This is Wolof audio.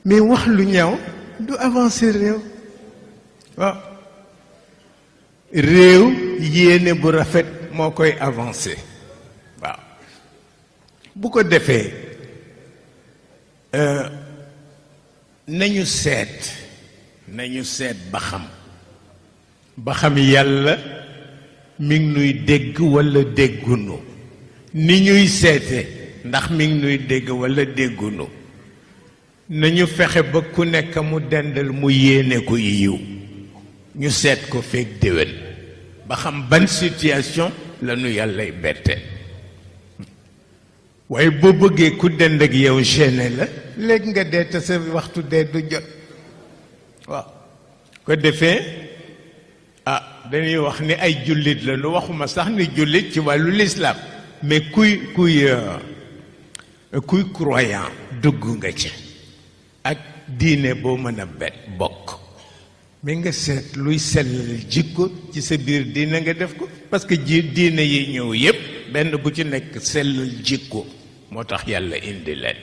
mais wax lu ñaaw du avancer réew waaw réew yéene bu rafet moo koy avancer waaw bu ko defee nañu seet ba xam yàlla mi ngi nuy dégg walla déggunu ni ñuy seete ndax mi ngi nuy dégg walla déggunu nañu fexe ba ku nekk mu dendal mu yéene ko yiw ñu seet ko feek déwén ba xam ban situation la nu yàllay bette waaye boo bëggee ku dend ak yow gêné la léegi nga dee te sa waxtu dee du jot waaw ko defee dañuy wax ni ay jullit la nu waxuma sax ni jullit ci wàllu lislaam mais kuy croyant dugg nga ci ak diine boo mën a bokk mais nga seet luy sellal jikko ci sa biir diine nga def ko parce que diine yi ñëw yépp benn bu ci nekk sellal jikko moo tax yàlla indi leen